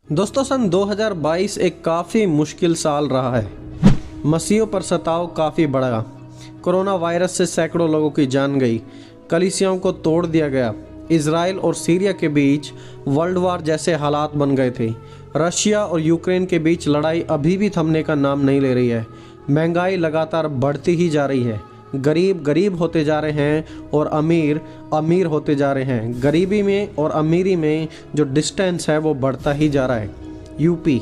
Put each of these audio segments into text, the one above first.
दोस्तों, सन 2022 एक काफ़ी मुश्किल साल रहा है। मसीहों पर सताव काफ़ी बढ़ा। कोरोना वायरस से सैकड़ों लोगों की जान गई। कलीसियाओं को तोड़ दिया गया। इजराइल और सीरिया के बीच वर्ल्ड वार जैसे हालात बन गए थे। रशिया और यूक्रेन के बीच लड़ाई अभी भी थमने का नाम नहीं ले रही है। महंगाई लगातार बढ़ती ही जा रही है। गरीब गरीब होते जा रहे हैं और अमीर अमीर होते जा रहे हैं। गरीबी में और अमीरी में जो डिस्टेंस है वो बढ़ता ही जा रहा है। यूपी,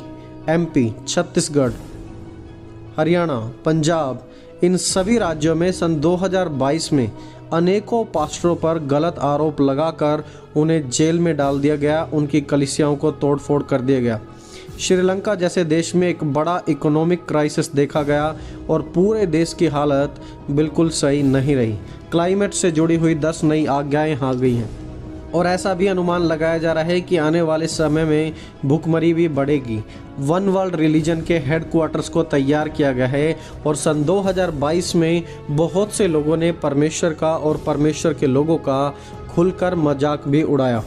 एमपी, छत्तीसगढ़, हरियाणा, पंजाब, इन सभी राज्यों में सन 2022 में अनेकों पास्टरों पर गलत आरोप लगाकर उन्हें जेल में डाल दिया गया। उनकी कलीसियाओं को तोड़फोड़ कर दिया गया। श्रीलंका जैसे देश में एक बड़ा इकोनॉमिक क्राइसिस देखा गया और पूरे देश की हालत बिल्कुल सही नहीं रही। क्लाइमेट से जुड़ी हुई 10 नई आज्ञाएं आ गई हैं और ऐसा भी अनुमान लगाया जा रहा है कि आने वाले समय में भुखमरी भी बढ़ेगी। वन वर्ल्ड रिलीजन के हेडक्वार्टर्स को तैयार किया गया है और सन 2022 में बहुत से लोगों ने परमेश्वर का और परमेश्वर के लोगों का खुलकर मजाक भी उड़ाया।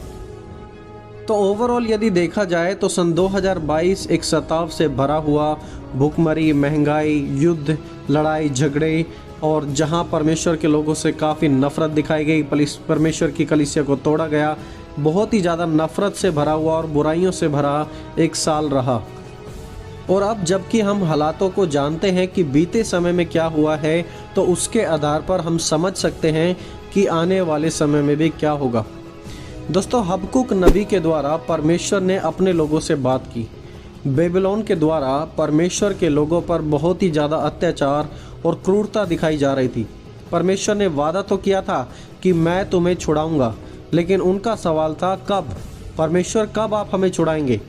तो ओवरऑल यदि देखा जाए तो सन 2022 एक सताव से भरा हुआ, भुखमरी, महंगाई, युद्ध, लड़ाई झगड़े और जहां परमेश्वर के लोगों से काफ़ी नफ़रत दिखाई गई, परमेश्वर की कलीसिया को तोड़ा गया, बहुत ही ज़्यादा नफ़रत से भरा हुआ और बुराइयों से भरा एक साल रहा। और अब जबकि हम हालातों को जानते हैं कि बीते समय में क्या हुआ है, तो उसके आधार पर हम समझ सकते हैं कि आने वाले समय में भी क्या होगा। दोस्तों, हबक्कुक नबी के द्वारा परमेश्वर ने अपने लोगों से बात की। बेबीलोन के द्वारा परमेश्वर के लोगों पर बहुत ही ज़्यादा अत्याचार और क्रूरता दिखाई जा रही थी। परमेश्वर ने वादा तो किया था कि मैं तुम्हें छुड़ाऊंगा, लेकिन उनका सवाल था कब? परमेश्वर कब आप हमें छुड़ाएंगे?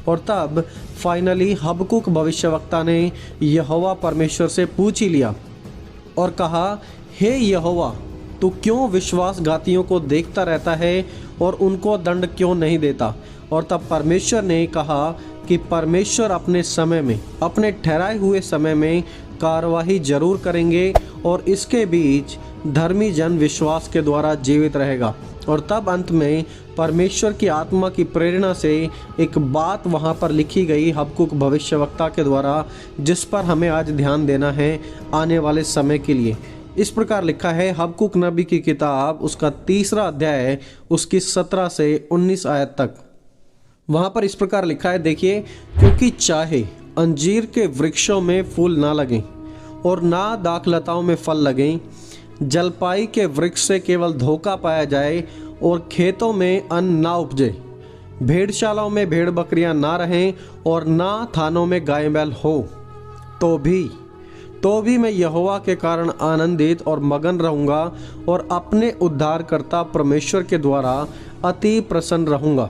और तब फाइनली हबक्कुक भविष्यवक्ता ने यहोवा परमेश्वर से पूछ ही लिया और कहा, हे यहोवा, तू क्यों विश्वासघातियों को देखता रहता है और उनको दंड क्यों नहीं देता? और तब परमेश्वर ने कहा कि परमेश्वर अपने समय में, अपने ठहराए हुए समय में कार्रवाई जरूर करेंगे और इसके बीच धर्मी जन विश्वास के द्वारा जीवित रहेगा। और तब अंत में परमेश्वर की आत्मा की प्रेरणा से एक बात वहाँ पर लिखी गई हबक्कुक भविष्यवक्ता के द्वारा, जिस पर हमें आज ध्यान देना है आने वाले समय के लिए। इस प्रकार लिखा है हबक्कुक नबी की किताब, उसका 3रा अध्याय, उसकी 17 से 19 आयत तक। वहाँ पर इस प्रकार लिखा है, देखिए, क्योंकि चाहे अंजीर के वृक्षों में फूल ना लगें और ना दाखलताओं में फल लगें, जलपाई के वृक्ष से केवल धोखा पाया जाए और खेतों में अन्न ना उपजे, भेड़शालाओं में भेड़ बकरियां ना रहें और ना थानों में गाय बैल हो, तो भी मैं यहोवा के कारण आनंदित और मगन रहूंगा और अपने उद्धारकर्ता परमेश्वर के द्वारा अति प्रसन्न रहूंगा।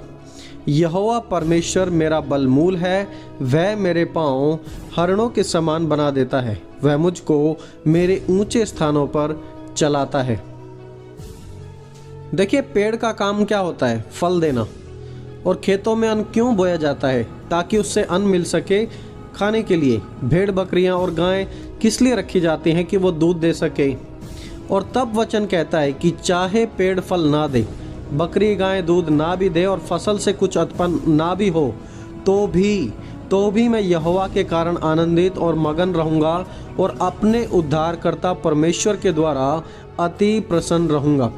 यहोवा परमेश्वर मेरा बलमूल है, वह मेरे पांव हरणों के समान बना देता है, वह मुझको मेरे ऊंचे स्थानों पर चलाता है। देखिए, पेड़ का काम क्या होता है? फल देना। और खेतों में अन्न क्यों बोया जाता है? ताकि उससे अन्न मिल सके खाने के लिए। भेड़ बकरियां और गायें किस लिए रखी जाती हैं? कि वो दूध दे सके। और तब वचन कहता है कि चाहे पेड़ फल ना दे, बकरी गाय दूध ना भी दे और फसल से कुछ उत्पन्न ना भी हो, तो भी मैं यहोवा के कारण आनंदित और मगन रहूंगा और अपने उद्धारकर्ता परमेश्वर के द्वारा अति प्रसन्न रहूंगा।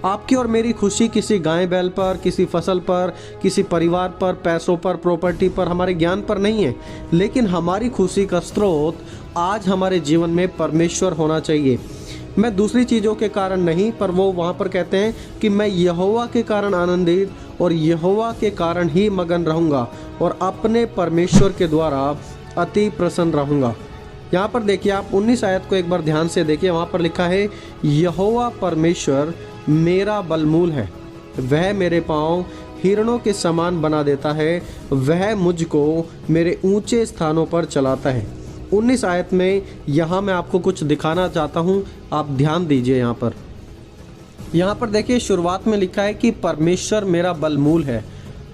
आपकी और मेरी खुशी किसी गाय बैल पर, किसी फसल पर, किसी परिवार पर, पैसों पर, प्रॉपर्टी पर, हमारे ज्ञान पर नहीं है, लेकिन हमारी खुशी का स्रोत आज हमारे जीवन में परमेश्वर होना चाहिए। मैं दूसरी चीज़ों के कारण नहीं, पर वो वहाँ पर कहते हैं कि मैं यहोवा के कारण आनंदित और यहोवा के कारण ही मगन रहूँगा और अपने परमेश्वर के द्वारा अति प्रसन्न रहूँगा। यहाँ पर देखिए, आप 19 आयत को एक बार ध्यान से देखिए। वहाँ पर लिखा है, यहोवा परमेश्वर मेरा बलमूल है, वह मेरे पाँव हिरणों के समान बना देता है, वह मुझको मेरे ऊंचे स्थानों पर चलाता है। 19 आयत में यहाँ मैं आपको कुछ दिखाना चाहता हूँ, आप ध्यान दीजिए। यहाँ पर देखिए, शुरुआत में लिखा है कि परमेश्वर मेरा बलमूल है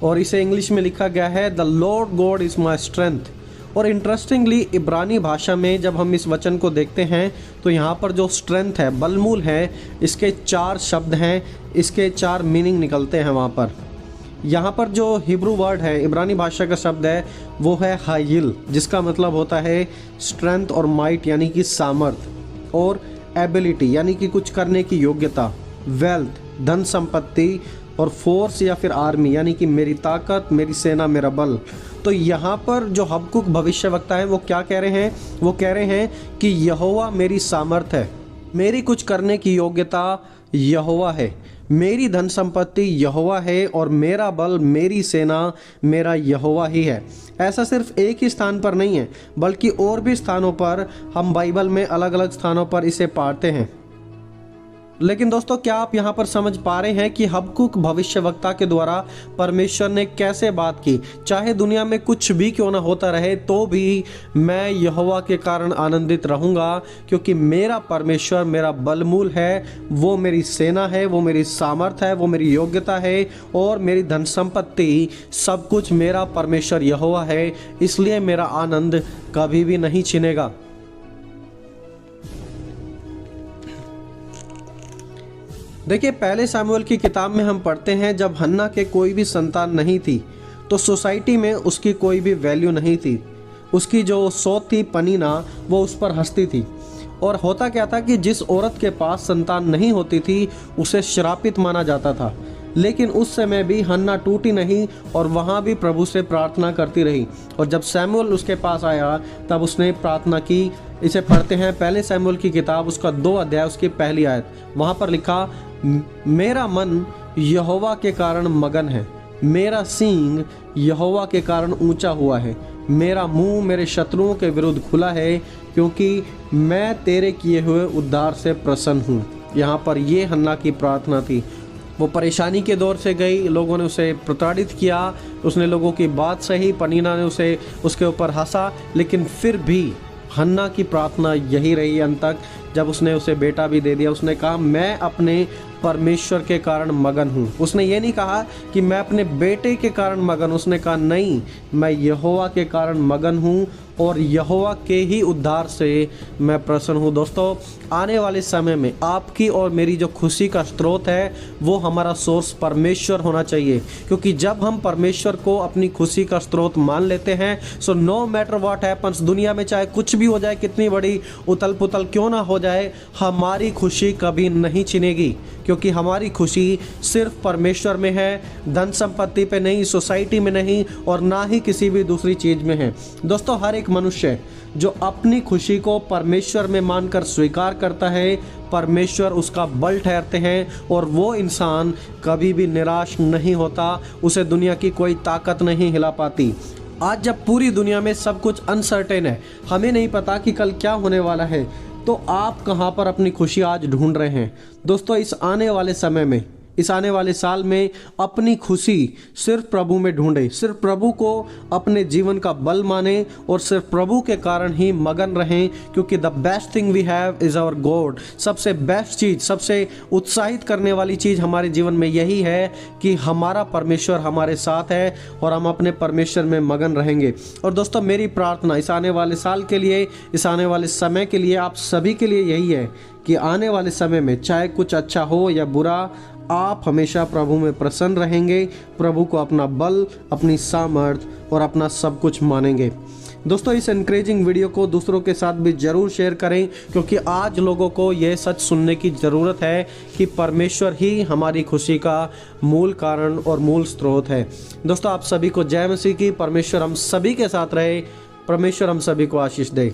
और इसे इंग्लिश में लिखा गया है the Lord God is my strength. और इंटरेस्टिंगली इब्रानी भाषा में जब हम इस वचन को देखते हैं तो यहाँ पर जो स्ट्रेंथ है, बलमूल है, इसके 4 शब्द हैं, इसके 4 मीनिंग निकलते हैं वहाँ पर। यहाँ पर जो हिब्रू वर्ड है, इब्रानी भाषा का शब्द है, वो है हाइल, जिसका मतलब होता है स्ट्रेंथ और माइट यानी कि सामर्थ, और एबिलिटी यानी कि कुछ करने की योग्यता, वेल्थ धन संपत्ति, और फोर्स या फिर आर्मी यानी कि मेरी ताकत, मेरी सेना, मेरा बल। तो यहाँ पर जो हबक्कुक भविष्यवक्ता है वो क्या कह रहे हैं? वो कह रहे हैं कि यहोवा मेरी सामर्थ है, मेरी कुछ करने की योग्यता यहोवा है, मेरी धन संपत्ति यहोवा है, और मेरा बल, मेरी सेना, मेरा यहोवा ही है। ऐसा सिर्फ एक ही स्थान पर नहीं है, बल्कि और भी स्थानों पर हम बाइबल में अलग अलग स्थानों पर इसे पढ़ते हैं। लेकिन दोस्तों, क्या आप यहाँ पर समझ पा रहे हैं कि हबक्कुक भविष्यवक्ता के द्वारा परमेश्वर ने कैसे बात की? चाहे दुनिया में कुछ भी क्यों ना होता रहे, तो भी मैं यहोवा के कारण आनंदित रहूँगा, क्योंकि मेरा परमेश्वर मेरा बलमूल है, वो मेरी सेना है, वो मेरी सामर्थ है, वो मेरी योग्यता है, और मेरी धन संपत्ति, सब कुछ मेरा परमेश्वर यहोवा है। इसलिए मेरा आनंद कभी भी नहीं छिनेगा। देखिए, पहले सामुएल की किताब में हम पढ़ते हैं, जब हन्ना के कोई भी संतान नहीं थी तो सोसाइटी में उसकी कोई भी वैल्यू नहीं थी। उसकी जो सौत थी पनीना, वो उस पर हंसती थी। और होता क्या था कि जिस औरत के पास संतान नहीं होती थी उसे श्रापित माना जाता था। लेकिन उस समय भी हन्ना टूटी नहीं और वहाँ भी प्रभु से प्रार्थना करती रही। और जब सैमुअल उसके पास आया तब उसने प्रार्थना की। इसे पढ़ते हैं पहले सैमुअल की किताब, उसका 2 अध्याय, उसकी पहली आयत। वहाँ पर लिखा, मेरा मन यहोवा के कारण मगन है, मेरा सींग यहोवा के कारण ऊंचा हुआ है, मेरा मुंह मेरे शत्रुओं के विरुद्ध खुला है, क्योंकि मैं तेरे किए हुए उद्धार से प्रसन्न हूँ। यहाँ पर ये हन्ना की प्रार्थना थी। वो परेशानी के दौर से गई, लोगों ने उसे प्रताड़ित किया, उसने लोगों की बात सही, पनीना ने उसके ऊपर हंसा, लेकिन फिर भी हन्ना की प्रार्थना यही रही अंत तक। जब उसने उसे बेटा भी दे दिया, उसने कहा, मैं अपने परमेश्वर के कारण मगन हूँ। उसने ये नहीं कहा कि मैं अपने बेटे के कारण मगन, उसने कहा नहीं, मैं यहोवा के कारण मगन हूँ और यहोवा के ही उद्धार से मैं प्रसन्न हूँ। दोस्तों, आने वाले समय में आपकी और मेरी जो खुशी का स्रोत है वो हमारा सोर्स परमेश्वर होना चाहिए, क्योंकि जब हम परमेश्वर को अपनी खुशी का स्रोत मान लेते हैं, so no matter what happens, दुनिया में चाहे कुछ भी हो जाए, कितनी बड़ी उथल पुथल क्यों ना हो जाए, हमारी खुशी कभी नहीं छिनेगी, क्योंकि हमारी खुशी सिर्फ परमेश्वर में है, धन संपत्ति पे नहीं, सोसाइटी में नहीं, और ना ही किसी भी दूसरी चीज़ में है। दोस्तों, हर एक मनुष्य जो अपनी खुशी को परमेश्वर में मानकर स्वीकार करता है, परमेश्वर उसका बल ठहरते हैं, और वो इंसान कभी भी निराश नहीं होता, उसे दुनिया की कोई ताकत नहीं हिला पाती। आज जब पूरी दुनिया में सब कुछ अनसर्टेन है, हमें नहीं पता कि कल क्या होने वाला है, तो आप कहाँ पर अपनी खुशी आज ढूंढ रहे हैं? दोस्तों, इस आने वाले समय में, इस आने वाले साल में अपनी खुशी सिर्फ प्रभु में ढूंढे, सिर्फ प्रभु को अपने जीवन का बल माने, और सिर्फ प्रभु के कारण ही मगन रहें, क्योंकि the best thing we have is our God. सबसे बेस्ट चीज़, सबसे उत्साहित करने वाली चीज़ हमारे जीवन में यही है कि हमारा परमेश्वर हमारे साथ है और हम अपने परमेश्वर में मगन रहेंगे। और दोस्तों, मेरी प्रार्थना इस आने वाले साल के लिए, इस आने वाले समय के लिए, आप सभी के लिए यही है कि आने वाले समय में चाहे कुछ अच्छा हो या बुरा, आप हमेशा प्रभु में प्रसन्न रहेंगे, प्रभु को अपना बल, अपनी सामर्थ और अपना सब कुछ मानेंगे। दोस्तों, इस एनकरेजिंग वीडियो को दूसरों के साथ भी ज़रूर शेयर करें, क्योंकि आज लोगों को यह सच सुनने की ज़रूरत है कि परमेश्वर ही हमारी खुशी का मूल कारण और मूल स्रोत है। दोस्तों, आप सभी को जय मसीह की। परमेश्वर हम सभी के साथ रहे, परमेश्वर हम सभी को आशीष दे।